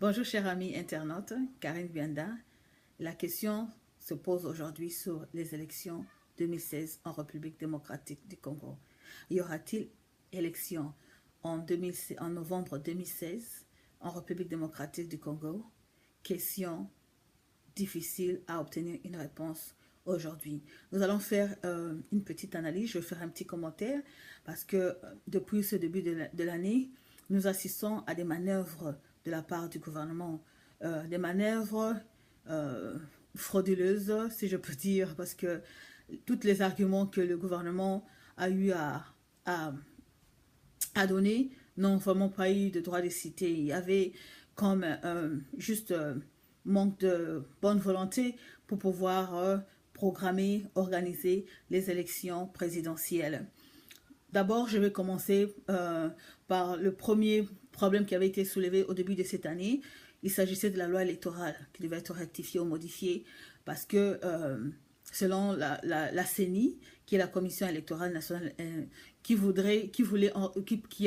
Bonjour chers amis internautes, Karine Bianda. La question se pose aujourd'hui sur les élections 2016 en République démocratique du Congo. Y aura-t-il élection en novembre 2016 en République démocratique du Congo? Question difficile à obtenir une réponse aujourd'hui. Nous allons faire une petite analyse, je vais faire un petit commentaire parce que depuis ce début de l'année, nous assistons à des manœuvres de la part du gouvernement, des manœuvres frauduleuses, si je peux dire, parce que tous les arguments que le gouvernement a eu à donner n'ont vraiment pas eu de droit de citer. Il y avait comme juste manque de bonne volonté pour pouvoir programmer, organiser les élections présidentielles. D'abord, je vais commencer par le premier problème qui avait été soulevé au début de cette année. Il s'agissait de la loi électorale qui devait être rectifiée ou modifiée parce que selon la CENI, qui est la Commission électorale nationale, qui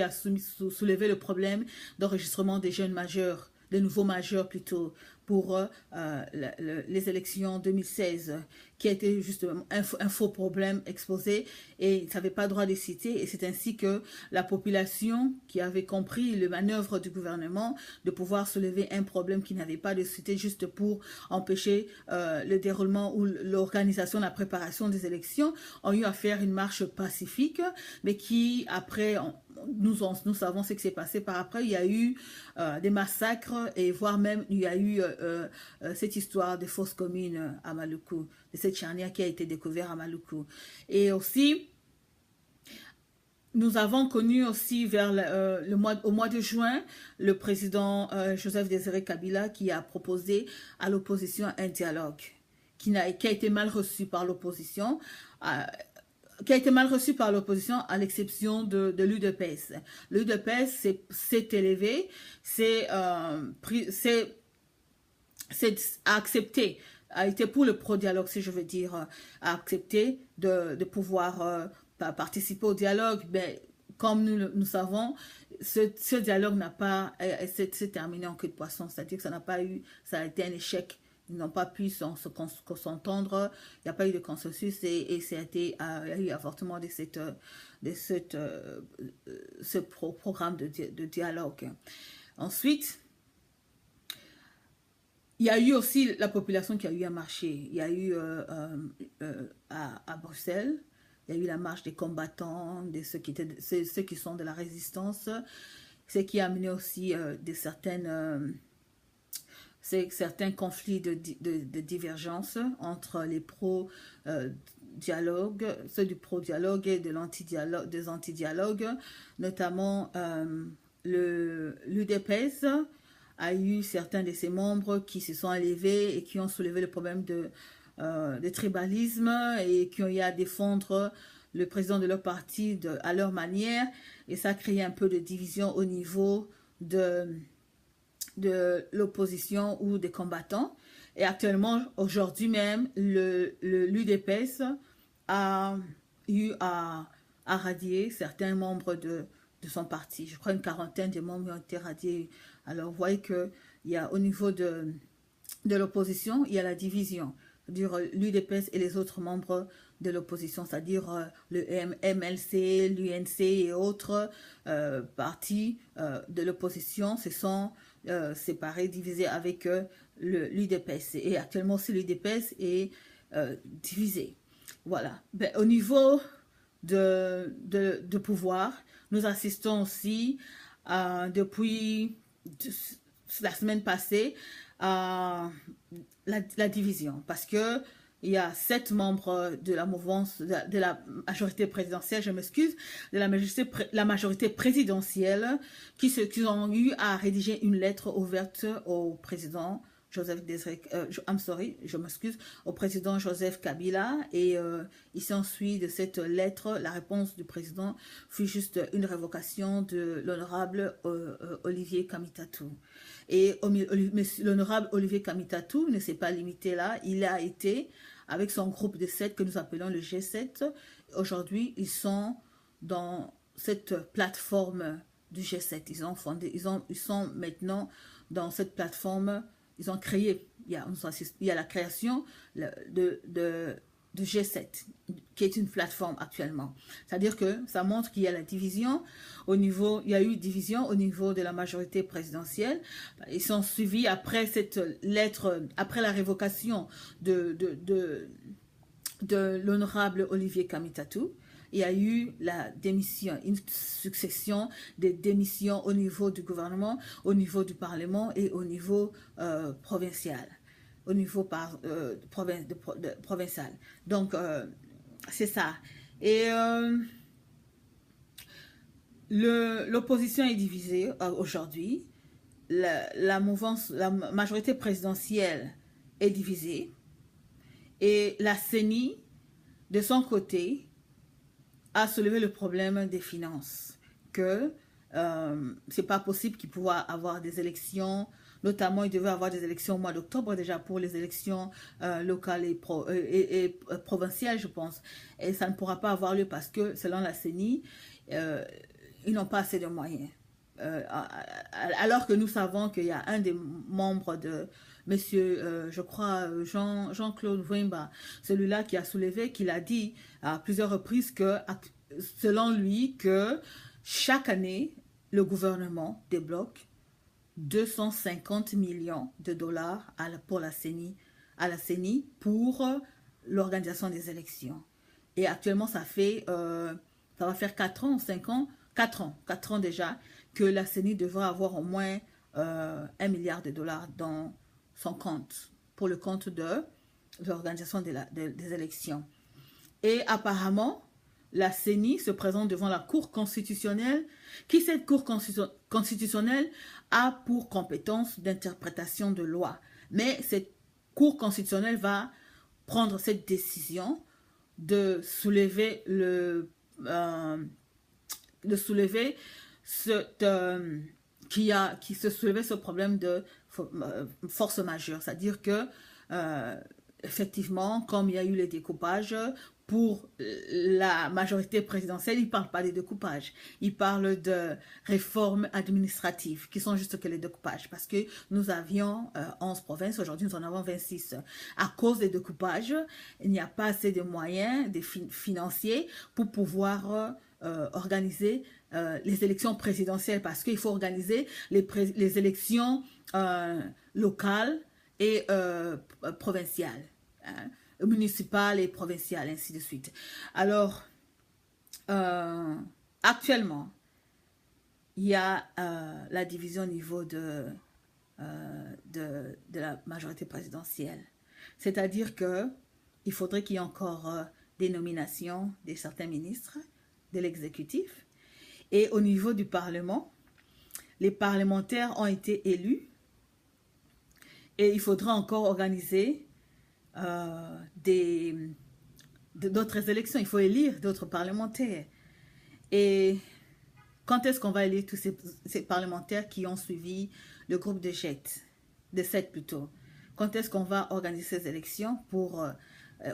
a soulevé le problème d'enregistrement des jeunes majeurs, des nouveaux majeurs plutôt, pour les élections 2016, qui a été justement un faux problème exposé et il n'avait pas droit de citer. Et c'est ainsi que la population qui avait compris le manœuvre du gouvernement de pouvoir soulever un problème qui n'avait pas de citer juste pour empêcher le déroulement ou l'organisation, la préparation des élections, ont eu à faire une marche pacifique, mais qui après... Nous savons ce qui s'est passé par après. Il y a eu des massacres et voire même il y a eu cette histoire de fosses communes à Maluku, de cette charnière qui a été découverte à Maluku. Et aussi, nous avons connu aussi au mois de juin le président Joseph Désiré Kabila qui a proposé à l'opposition un dialogue qui a été mal reçu par l'opposition. Qui a été mal reçu par l'opposition à l'exception de l'UDPS. L'UDPS s'est élevé, accepté, a été pour le pro-dialogue, si je veux dire, a accepté de pouvoir participer au dialogue, mais comme nous savons, ce dialogue s'est terminé en queue de poisson, c'est-à-dire que ça a été un échec. Ils n'ont pas pu s'entendre, il n'y a pas eu de consensus et il y a eu avortement de ce programme de dialogue. Ensuite, il y a eu aussi la population qui a eu à marcher. Il y a eu à Bruxelles, il y a eu la marche des combattants, de ceux qui sont de la résistance, ce qui a amené aussi certains conflits de divergence entre les pro-dialogue, ceux du pro-dialogue et des anti-dialogues, notamment l'UDPS a eu certains de ses membres qui se sont élevés et qui ont soulevé le problème de tribalisme et qui ont eu à défendre le président de leur parti à leur manière, et ça a créé un peu de division au niveau de l'opposition ou des combattants. Et actuellement, aujourd'hui même, l'UDPS a eu à radier certains membres de son parti. Je crois une quarantaine de membres ont été radiés. Alors, vous voyez qu'il y a au niveau de l'opposition, il y a la division. C'est-à-dire l'UDPS et les autres membres de l'opposition, c'est-à-dire le MLC, l'UNC et autres partis de l'opposition se sont séparés, divisés avec l'UDPS. Et actuellement aussi l'UDPS est divisé. Voilà. Ben, au niveau de pouvoir, nous assistons aussi depuis la semaine passée à la division, parce que il y a 7 membres de la mouvance, de la majorité présidentielle, je m'excuse, de la majorité présidentielle qui ont eu à rédiger une lettre ouverte au président au président Joseph Kabila, et il s'ensuit de cette lettre, la réponse du président fut juste une révocation de l'honorable Olivier Kamitatou. Et l'honorable Olivier Kamitatou ne s'est pas limité là, il a été avec son groupe de 7 que nous appelons le G7. Aujourd'hui, ils sont dans cette plateforme du G7. Ils sont maintenant dans cette plateforme, ils ont créé, il y a la création de G7, qui est une plateforme actuellement. C'est-à-dire que ça montre qu'il y a la division au niveau, il y a eu division au niveau de la majorité présidentielle. Ils sont suivis après cette lettre, après la révocation de l'honorable Olivier Kamitatou. Il y a eu la démission, une succession de démissions au niveau du gouvernement, au niveau du Parlement et au niveau provincial. Au niveau provincial. Donc, c'est ça. Et l'opposition est divisée aujourd'hui. La majorité présidentielle est divisée. Et la CENI, de son côté, a soulevé le problème des finances. Que c'est pas possible qu'il puisse avoir des élections. Notamment, il devait avoir des élections au mois d'octobre déjà pour les élections locales et provinciales, je pense. Et ça ne pourra pas avoir lieu parce que, selon la CENI, ils n'ont pas assez de moyens. Alors que nous savons qu'il y a un des membres de monsieur, je crois, Jean-Claude Wimba, celui-là qui a soulevé, qu'il a dit à plusieurs reprises que, selon lui, que chaque année, le gouvernement débloque 250 millions de dollars pour la CENI, à la CENI pour l'organisation des élections. Et actuellement, ça va faire 4 ans, 5 ans, 4 ans déjà, que la CENI devrait avoir au moins 1 milliard de dollars dans son compte, pour le compte de l'organisation des élections. Et apparemment, la CENI se présente devant la Cour constitutionnelle, qui cette Cour constitutionnelle a pour compétence d'interprétation de loi. Mais cette Cour constitutionnelle va prendre cette décision de soulever qui se soulevait ce problème de force majeure. C'est-à-dire que, effectivement, comme il y a eu les découpages, pour la majorité présidentielle, ils ne parlent pas des découpages. Ils parlent de réformes administratives, qui sont juste que les découpages. Parce que nous avions 11 provinces, aujourd'hui nous en avons 26. À cause des découpages, il n'y a pas assez de moyens financiers pour pouvoir organiser les élections présidentielles, parce qu'il faut organiser les élections locales et provinciales, hein, municipales et provinciales, ainsi de suite. Alors, actuellement, il y a la division au niveau de la majorité présidentielle. C'est-à-dire qu'il faudrait qu'il y ait encore des nominations de certains ministres, de l'exécutif. Et au niveau du Parlement, les parlementaires ont été élus et il faudra encore organiser d'autres élections. Il faut élire d'autres parlementaires. Et quand est-ce qu'on va élire tous ces parlementaires qui ont suivi le groupe de 7 plutôt? Quand est-ce qu'on va organiser ces élections pour...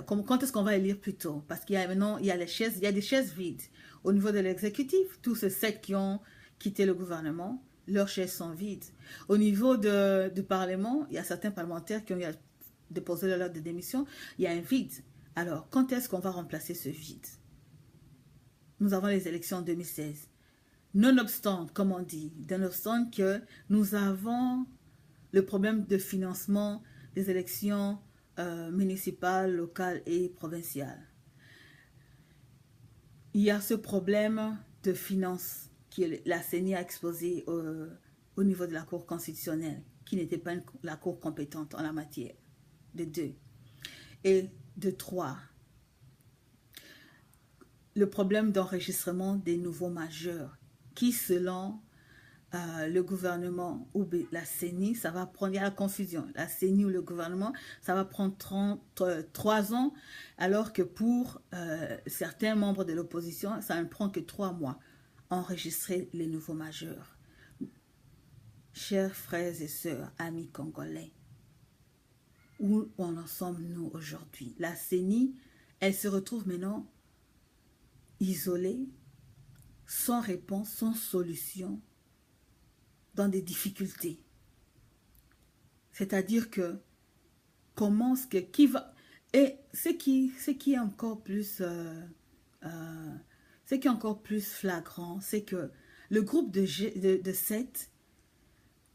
quand est-ce qu'on va élire plutôt? Parce qu'il y a maintenant, il y a des chaises vides. Au niveau de l'exécutif, tous ces 7 qui ont quitté le gouvernement, leurs chaises sont vides. Au niveau du Parlement, il y a certains parlementaires qui ont déposé leur lettre de démission, il y a un vide. Alors, quand est-ce qu'on va remplacer ce vide? Nous avons les élections en 2016. Nonobstant, comme on dit, nonobstant que nous avons le problème de financement des élections municipales, locales et provinciales. Il y a ce problème de finances que la CENI a exposé au niveau de la Cour constitutionnelle, qui n'était pas la Cour compétente en la matière, de 2. Et de 3, le problème d'enregistrement des nouveaux majeurs, qui selon le gouvernement ou la CENI, ça va prendre, il y a la confusion, la CENI ou le gouvernement, ça va prendre 3 ans, alors que pour certains membres de l'opposition, ça ne prend que 3 mois, enregistrer les nouveaux majeurs. Chers frères et sœurs, amis congolais, où en sommes-nous aujourd'hui? La CENI, elle se retrouve maintenant isolée, sans réponse, sans solution, dans des difficultés. C'est-à-dire que comment qui va... Et ce qui est encore plus... ce qui est encore plus flagrant, c'est que le groupe de 7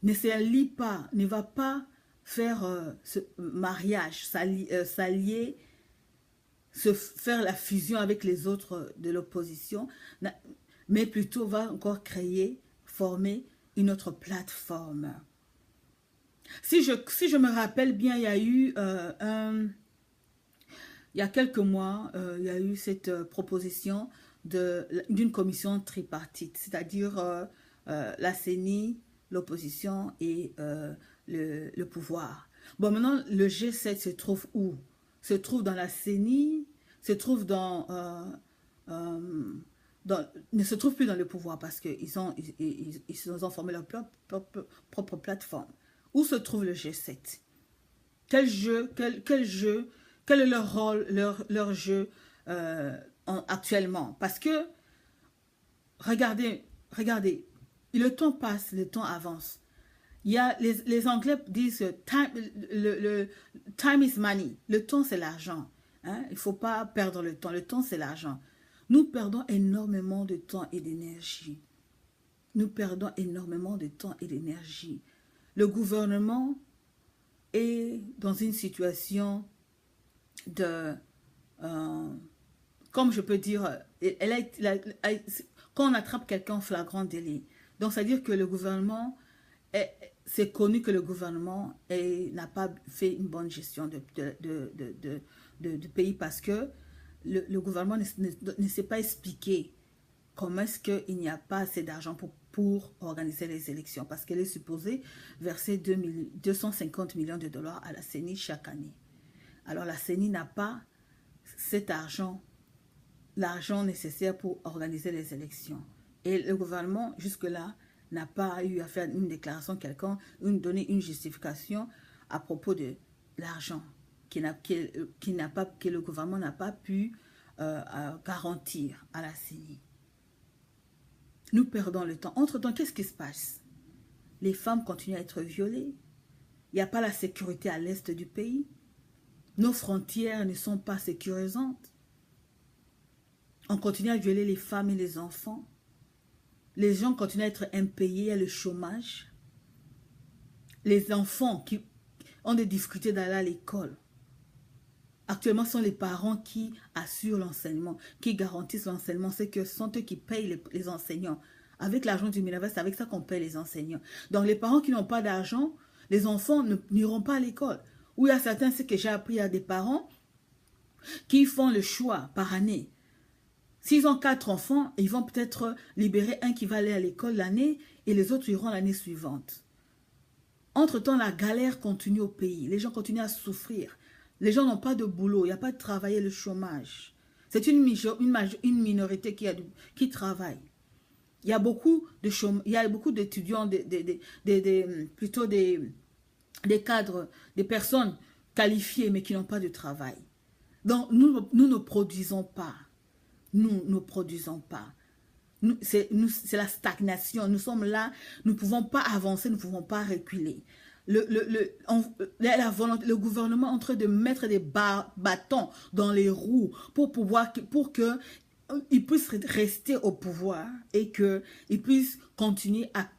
ne s'allie pas, ne va pas faire ce mariage, s'allier, faire la fusion avec les autres de l'opposition, mais plutôt va encore former une autre plateforme. Si je me rappelle bien, il y a eu il y a quelques mois, il y a eu cette proposition d'une commission tripartite, c'est-à-dire la CENI, l'opposition et le pouvoir. Bon, maintenant, le G7 se trouve où? Se trouve dans la CENI, se trouve ne se trouve plus dans le pouvoir parce qu'ils ont formé leur propre plateforme. Où se trouve le G7? Quel est leur rôle, leur jeu actuellement? Parce que, regardez, le temps passe, le temps avance. Il y a, les Anglais disent time is money. Le temps, c'est l'argent. Hein? Il ne faut pas perdre le temps. Le temps, c'est l'argent. Nous perdons énormément de temps et d'énergie. Nous perdons énormément de temps et d'énergie. Le gouvernement est dans une situation de... comme je peux dire, quand on attrape quelqu'un en flagrant délit. Donc, c'est-à-dire que le gouvernement... C'est connu que le gouvernement n'a pas fait une bonne gestion du pays parce que le gouvernement ne s'est pas expliqué comment est-ce qu'il n'y a pas assez d'argent pour organiser les élections. Parce qu'elle est supposée verser 250 millions de dollars à la CENI chaque année. Alors la CENI n'a pas cet argent, l'argent nécessaire pour organiser les élections. Et le gouvernement, jusque-là, n'a pas eu à faire une déclaration quelconque, donner une justification à propos de l'argent que le gouvernement n'a pas pu garantir à la CENI. Nous perdons le temps. Entre-temps, qu'est-ce qui se passe? Les femmes continuent à être violées. Il n'y a pas la sécurité à l'est du pays. Nos frontières ne sont pas sécurisantes. On continue à violer les femmes et les enfants. Les gens continuent à être impayés, il y a le chômage. Les enfants qui ont des difficultés d'aller à l'école. Actuellement, ce sont les parents qui assurent l'enseignement, qui garantissent l'enseignement. C'est que ce sont eux qui payent les enseignants. Avec l'argent du Minerva, c'est avec ça qu'on paye les enseignants. Donc, les parents qui n'ont pas d'argent, les enfants n'iront pas à l'école. Ou il y a certains, c'est que j'ai appris, il y a des parents qui font le choix par année. S'ils ont 4 enfants, ils vont peut-être libérer un qui va aller à l'école l'année et les autres iront l'année suivante. Entre-temps, la galère continue au pays. Les gens continuent à souffrir. Les gens n'ont pas de boulot, il n'y a pas de travail et le chômage. C'est une minorité qui travaille. Il y a beaucoup d'étudiants, plutôt des cadres, des personnes qualifiées mais qui n'ont pas de travail. Donc, nous ne produisons pas. Nous ne produisons pas. C'est la stagnation. Nous sommes là, nous ne pouvons pas avancer, nous ne pouvons pas reculer. Le gouvernement est en train de mettre des bâtons dans les roues pour qu'ils puissent rester au pouvoir et qu'ils puissent continuer à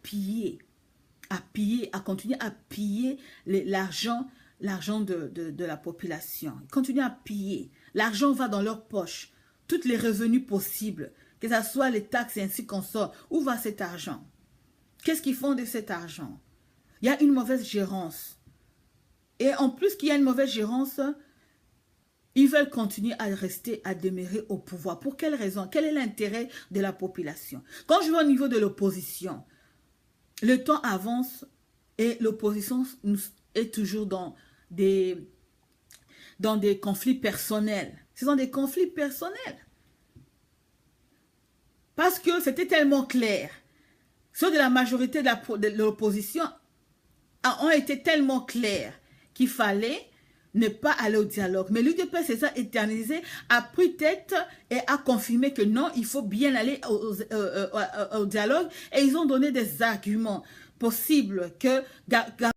continuer à piller l'argent de la population. Ils continuent à piller. L'argent va dans leur poche. Toutes les revenus possibles, que ce soit les taxes et ainsi qu'on sort. Où va cet argent? Qu'est-ce qu'ils font de cet argent? Il y a une mauvaise gérance. Et en plus qu'il y a une mauvaise gérance, ils veulent continuer à demeurer au pouvoir. Pour quelle raison? Quel est l'intérêt de la population? Quand je vais au niveau de l'opposition, le temps avance et l'opposition est toujours dans des conflits personnels. Ce sont des conflits personnels. Parce que c'était tellement clair. Ceux de la majorité de l'opposition ont été tellement clairs qu'il fallait ne pas aller au dialogue. Mais l'UDPS s'est ça éternisé, a pris tête et a confirmé que non, il faut bien aller au dialogue. Et ils ont donné des arguments. possible que